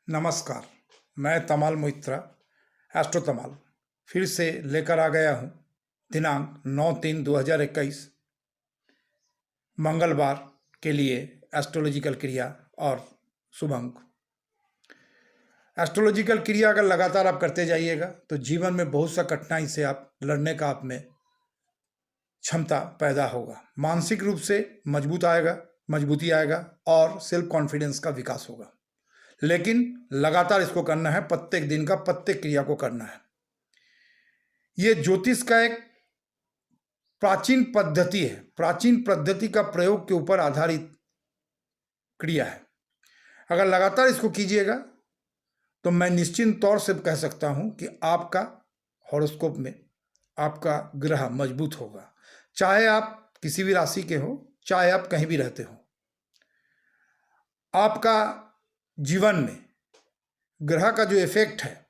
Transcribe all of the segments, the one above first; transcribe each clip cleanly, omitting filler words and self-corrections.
नमस्कार। मैं तमाल मोइत्रा एस्ट्रो तमाल फिर से लेकर आ गया हूँ दिनांक 9/3/2021 मंगलवार के लिए एस्ट्रोलॉजिकल क्रिया और शुभ अंक। एस्ट्रोलॉजिकल क्रिया अगर लगातार आप करते जाइएगा तो जीवन में बहुत सा कठिनाई से आप लड़ने का आप में क्षमता पैदा होगा। मानसिक रूप से मजबूती आएगा और सेल्फ कॉन्फिडेंस का विकास होगा। लेकिन लगातार इसको करना है, प्रत्येक दिन का प्रत्येक क्रिया को करना है। ये ज्योतिष का एक प्राचीन पद्धति है, प्राचीन पद्धति का प्रयोग के ऊपर आधारित क्रिया है। अगर लगातार इसको कीजिएगा तो मैं निश्चित तौर से कह सकता हूं कि आपका हॉरोस्कोप में आपका ग्रह मजबूत होगा, चाहे आप किसी भी राशि के हो, चाहे आप कहीं भी रहते हो। आपका जीवन में ग्रह का जो इफेक्ट है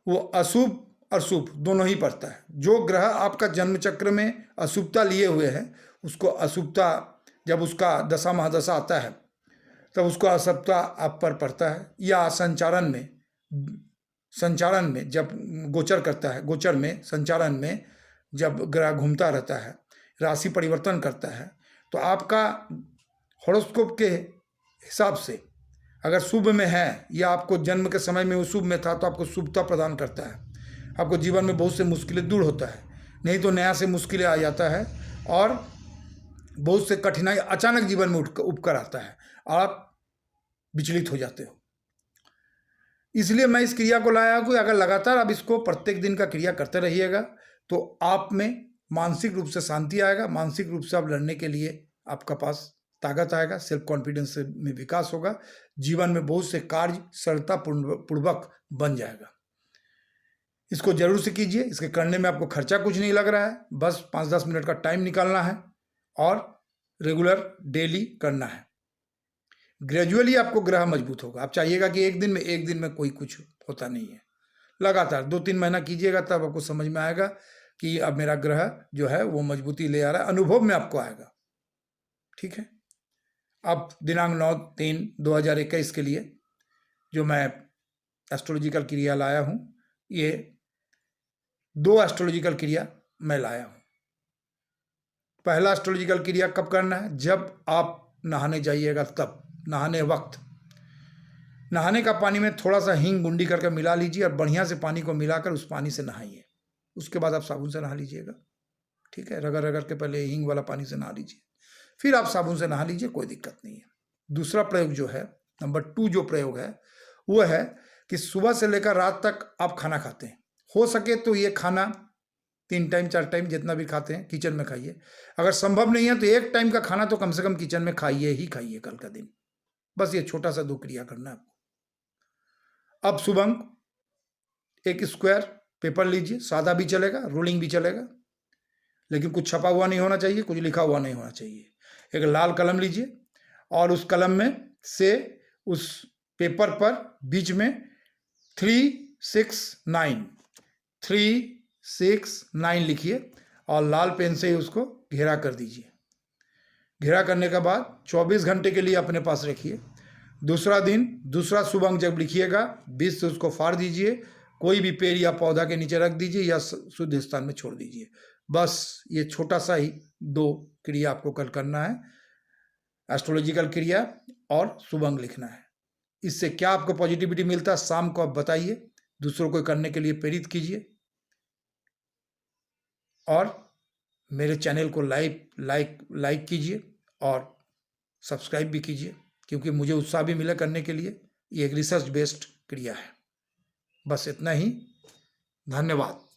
वो अशुभ और शुभ दोनों ही पड़ता है। जो ग्रह आपका जन्म चक्र में अशुभता लिए हुए है उसको अशुभता, जब उसका दशा महादशा आता है तब उसको अशुभता आप पर पड़ता है, या संचारण में जब गोचर करता है, गोचर में संचारण में जब ग्रह घूमता रहता है, राशि परिवर्तन करता है, तो आपका हॉरोस्कोप के हिसाब से अगर शुभ में है या आपको जन्म के समय में वो शुभ में था तो आपको शुभता प्रदान करता है। आपको जीवन में बहुत से मुश्किलें दूर होता है, नहीं तो नया से मुश्किलें आ जाता है और बहुत से कठिनाई अचानक जीवन में उपकर आता है और आप विचलित हो जाते हो। इसलिए मैं इस क्रिया को लाया कि अगर लगातार आप इसको प्रत्येक दिन का क्रिया करते रहिएगा तो आप में मानसिक रूप से शांति आएगा, मानसिक रूप से आप लड़ने के लिए आपका पास ताकत आएगा, सेल्फ कॉन्फिडेंस में विकास होगा, जीवन में बहुत से कार्य सरलता पूर्वक बन जाएगा। इसको जरूर से कीजिए। इसके करने में आपको खर्चा कुछ नहीं लग रहा है, बस 5-10 मिनट का टाइम निकालना है और रेगुलर डेली करना है। ग्रेजुअली आपको ग्रह मजबूत होगा। आप चाहिएगा कि एक दिन में कोई कुछ होता नहीं है। लगातार 2-3 महीना कीजिएगा तब आपको समझ में आएगा कि अब मेरा ग्रह जो है वो मजबूती ले आ रहा है, अनुभव में आपको आएगा। ठीक है। अब दिनांक 9/3/2021 के लिए जो मैं एस्ट्रोलॉजिकल क्रिया लाया हूँ, ये 2 एस्ट्रोलॉजिकल क्रिया मैं लाया हूँ। पहला एस्ट्रोलॉजिकल क्रिया कब करना है? जब आप नहाने जाइएगा तब, नहाने वक्त नहाने का पानी में थोड़ा सा हींग गुंडी करके मिला लीजिए और बढ़िया से पानी को मिलाकर उस पानी से नहाइए। उसके बाद आप साबुन से नहा लीजिएगा। ठीक है, रगड़ के पहले हींग वाला पानी से नहा लीजिए, फिर आप साबुन से नहा लीजिए, कोई दिक्कत नहीं है। दूसरा प्रयोग जो है, नंबर 2 जो प्रयोग है वो है कि सुबह से लेकर रात तक आप खाना खाते हैं, हो सके तो ये खाना 3 टाइम 4 टाइम जितना भी खाते हैं किचन में खाइए। अगर संभव नहीं है तो 1 टाइम का खाना तो कम से कम किचन में खाइए ही खाइए कल का दिन। बस ये छोटा सा 2 क्रिया करना है आपको। अब शुभ अंक, एक स्क्वायर पेपर लीजिए, सादा भी चलेगा, रोलिंग भी चलेगा, लेकिन कुछ छपा हुआ नहीं होना चाहिए, कुछ लिखा हुआ नहीं होना चाहिए। एक लाल कलम लीजिए और उस कलम में से उस पेपर पर बीच में 369 लिखिए और लाल पेन से उसको घेरा कर दीजिए। घेरा करने के बाद 24 घंटे के लिए अपने पास रखिए। दूसरा दिन, दूसरा शुभ अंक जब लिखिएगा, बीच से उसको फाड़ दीजिए, कोई भी पेड़ या पौधा के नीचे रख दीजिए या शुद्ध स्थान में छोड़ दीजिए। बस ये छोटा सा ही 2 क्रिया आपको कल करना है, एस्ट्रोलॉजिकल क्रिया और शुभ अंक लिखना है। इससे क्या आपको पॉजिटिविटी मिलता है शाम को आप बताइए, दूसरों को करने के लिए प्रेरित कीजिए और मेरे चैनल को लाइक कीजिए और सब्सक्राइब भी कीजिए, क्योंकि मुझे उत्साह भी मिला करने के लिए। ये एक रिसर्च बेस्ड क्रिया है। बस इतना ही, धन्यवाद।